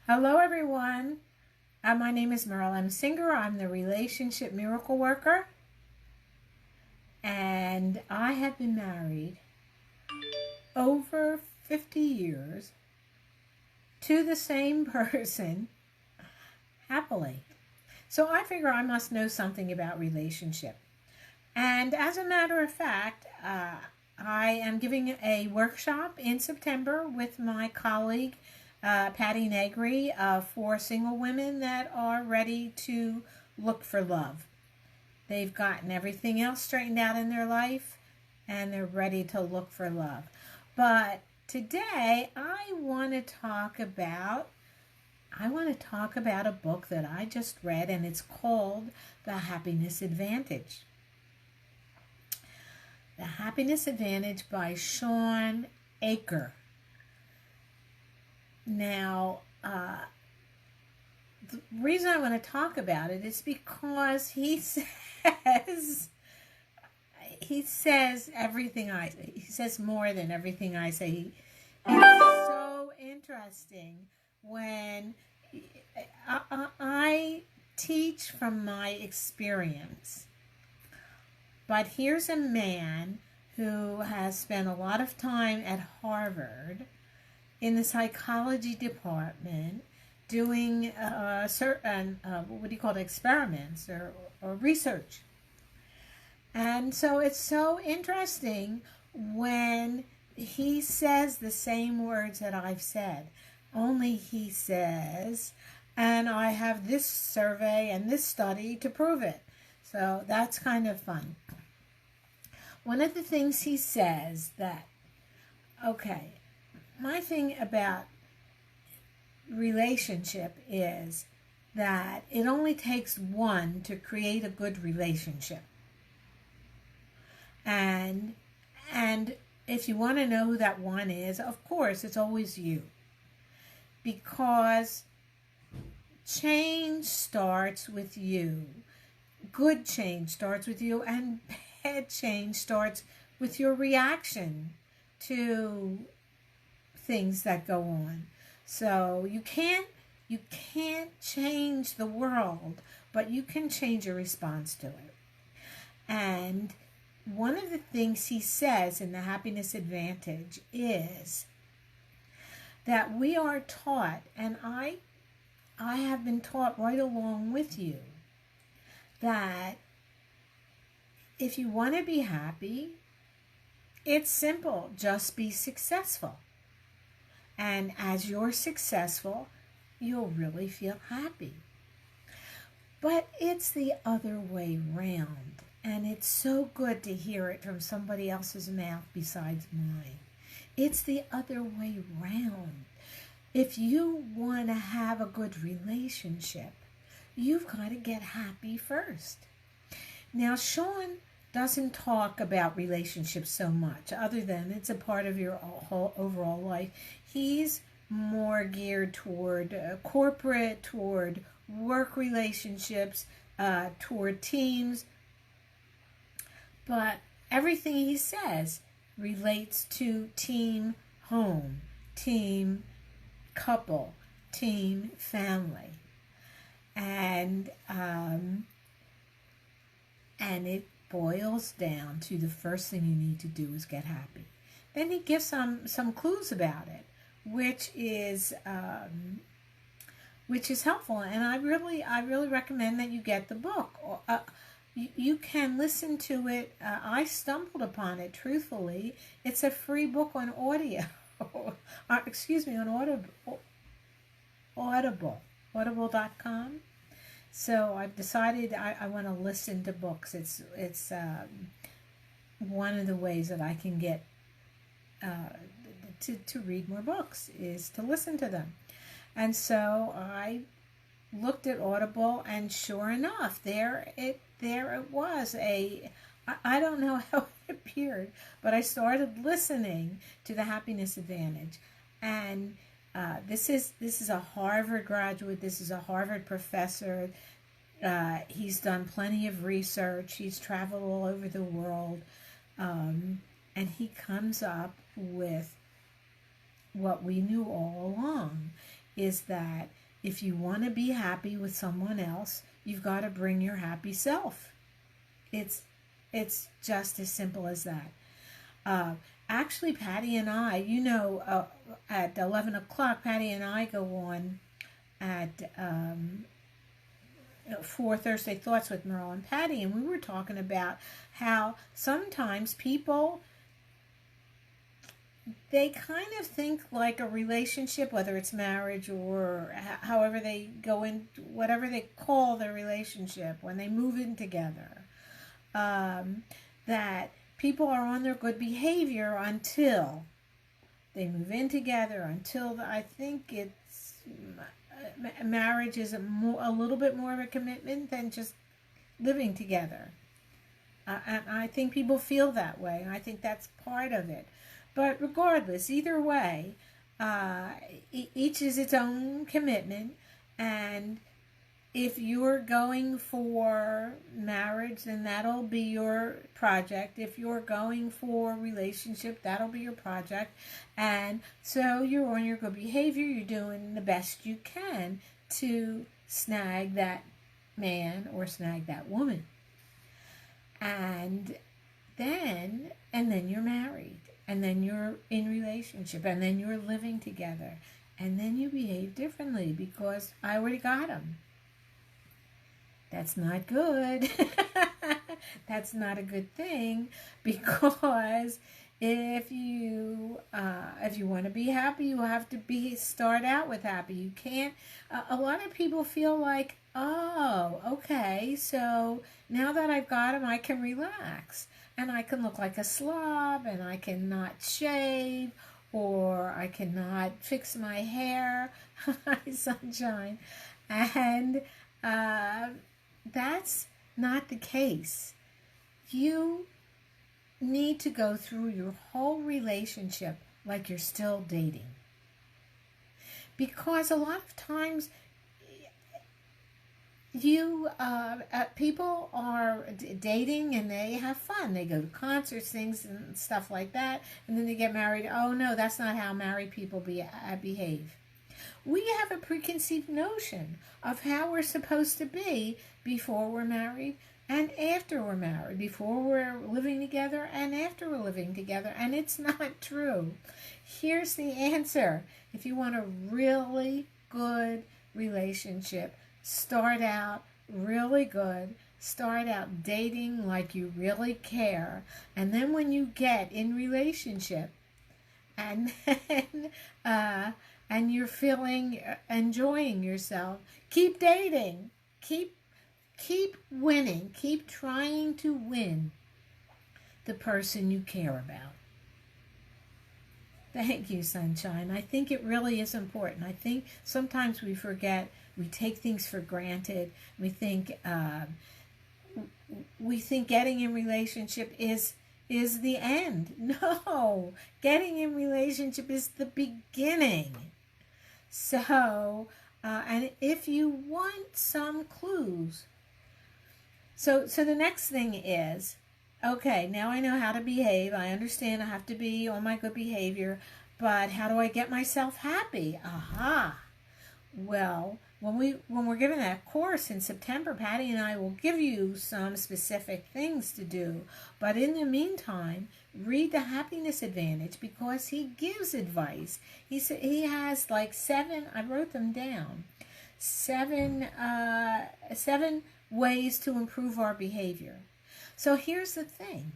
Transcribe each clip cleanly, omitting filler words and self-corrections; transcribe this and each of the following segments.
Hello, everyone. My name is Merle. I'm a singer. I'm the relationship miracle worker. And I have been married over 50 years to the same person happily. So I figure I must know something about relationship. And as a matter of fact, I am giving a workshop in September with my colleague, Patty Negri, for single women that are ready to look for love. They've gotten everything else straightened out in their life and they're ready to look for love. But today I want to talk about a book that I just read, and it's called The Happiness Advantage. The Happiness Advantage by Shawn Achor. Now, the reason I want to talk about it is because he says everything I say. He says more than everything I say. It's so interesting when I teach from my experience. But here's a man who has spent a lot of time at Harvard in the psychology department doing certain, experiments or research. And so it's so interesting when he says the same words that I've said. Only he says, and I have this survey and this study to prove it. So that's kind of fun. One of the things he says my thing about relationship is that it only takes one to create a good relationship. And if you want to know who that one is, of course, it's always you. Because change starts with you. Good change starts with you, and bad change starts with your reaction to things that go on. So you can't change the world, but you can change your response to it. And one of the things he says in The Happiness Advantage is that we are taught, and I have been taught right along with you, that if you want to be happy, it's simple. Just be successful. And as you're successful, you'll really feel happy. But it's the other way round. And it's so good to hear it from somebody else's mouth besides mine. It's the other way round. If you want to have a good relationship, you've got to get happy first. Now, Shawn doesn't talk about relationships so much, other than it's a part of your whole overall life. He's more geared toward corporate, toward work relationships, toward teams. But everything he says relates to team home, team couple, team family. And it boils down to the first thing you need to do is get happy. Then he gives some clues about it, which is helpful. And I really recommend that you get the book. You can listen to it. I stumbled upon it, truthfully. It's a free book on audio. On Audible. Audible.com. So I've decided I want to listen to books. It's one of the ways that I can get to read more books is to listen to them. And so I looked at Audible, and sure enough, there it was. I don't know how it appeared, but I started listening to The Happiness Advantage, and this is a Harvard graduate. This is a Harvard professor. He's done plenty of research. He's traveled all over the world, and he comes up with what we knew all along. is that if you want to be happy with someone else, you've got to bring your happy self. It's just as simple as that. Actually, Patty and I, at 11 o'clock, Patty and I go on at for Thursday Thoughts with Merle and Patty, and we were talking about how sometimes people, they kind of think like a relationship, whether it's marriage or however they go in, whatever they call their relationship, when they move in together, that people are on their good behavior until they move in together, until I think it's marriage is a little bit more of a commitment than just living together. And I think people feel that way, and I think that's part of it. But regardless, either way, each is its own commitment, and if you're going for marriage, then that'll be your project. If you're going for relationship, that'll be your project. And so you're on your good behavior. You're doing the best you can to snag that man or snag that woman. And then you're married. And then you're in relationship. And then you're living together. And then you behave differently because I already got him. That's not good. That's not a good thing, because if you want to be happy, you have to start out with happy. You can't. A lot of people feel like, oh, okay, so now that I've got him, I can relax, and I can look like a slob, and I cannot shave, or I cannot fix my hair. Hi, sunshine, and that's not the case. You need to go through your whole relationship like you're still dating. Because a lot of times people are dating and they have fun. They go to concerts, things and stuff like that, and then they get married. Oh no, that's not how married people behave. We have a preconceived notion of how we're supposed to be before we're married and after we're married, before we're living together and after we're living together, and it's not true. Here's the answer. If you want a really good relationship, start out really good. Start out dating like you really care, and then when you get in relationship and then and you're enjoying yourself, keep dating. Keep winning. Keep trying to win the person you care about. Thank you, sunshine. I think it really is important. I think sometimes we forget, we take things for granted. We think getting in relationship is the end. No, getting in relationship is the beginning. So, and if you want some clues, so the next thing is, okay, now I know how to behave. I understand I have to be on my good behavior, but how do I get myself happy? Aha. Well, when we're given that course in September, Patty and I will give you some specific things to do. But in the meantime, read The Happiness Advantage, because he gives advice. He has like 7, I wrote them down, 7 ways to improve our behavior. So here's the thing.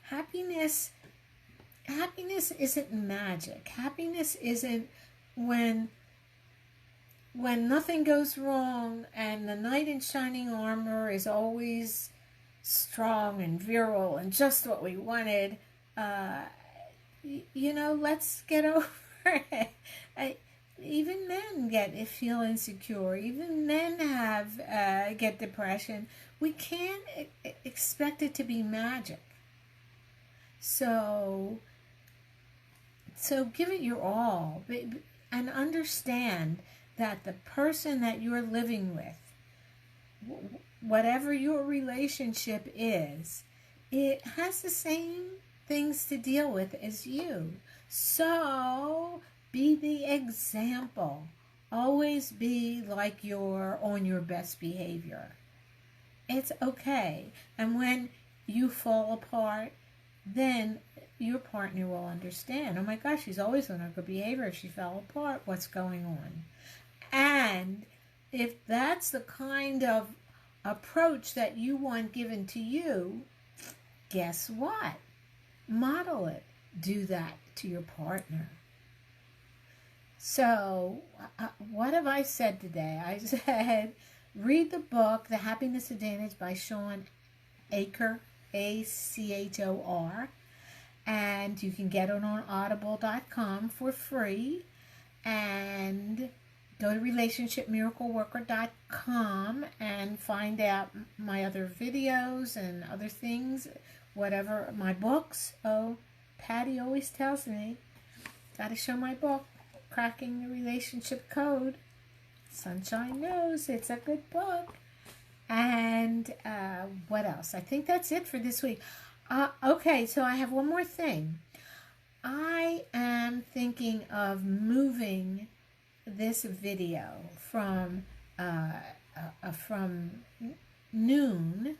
Happiness isn't magic. Happiness isn't when nothing goes wrong and the knight in shining armor is always strong and virile and just what we wanted. Let's get over it. Even men feel insecure. Even men get depression. We can't expect it to be magic. So give it your all, and understand that the person that you're living with, whatever your relationship is, it has the same things to deal with as you. So be the example always be like you're on your best behavior. It's okay. And when you fall apart, then your partner will understand. Oh my gosh, she's always on her good behavior. If she fell apart, what's going on? And if that's the kind of approach that you want given to you, guess what? Model it. Do that to your partner. So, what have I said today? I said, read the book, The Happiness Advantage by Sean Achor, Achor. And you can get it on audible.com for free. And go to relationshipmiracleworker.com and find out my other videos and other things, whatever, my books. Oh, Patty always tells me, got to show my book, Cracking the Relationship Code. Sunshine knows it's a good book. And what else? I think that's it for this week. Okay, so I have one more thing. I am thinking of moving this video from noon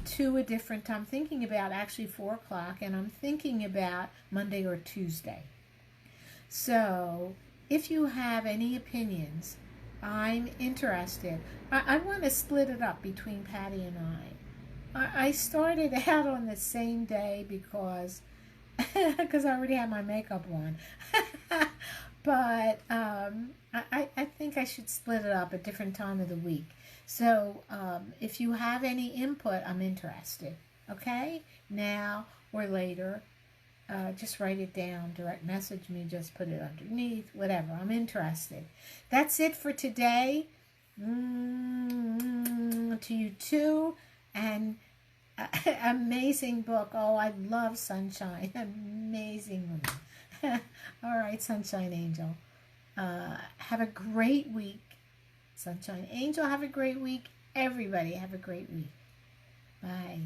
to a different time. I'm thinking about actually 4 o'clock, and I'm thinking about Monday or Tuesday. So if you have any opinions, I'm interested. I want to split it up between Patty and I started out on the same day because I already had my makeup on. But I think I should split it up a different time of the week. So if you have any input, I'm interested. Okay? Now or later. Just write it down, direct message me, just put it underneath, whatever. I'm interested. That's it for today. To you too. And amazing book. Oh, I love Sunshine. Amazing woman. All right, Sunshine Angel. Have a great week. Sunshine Angel, have a great week. Everybody have a great week. Bye.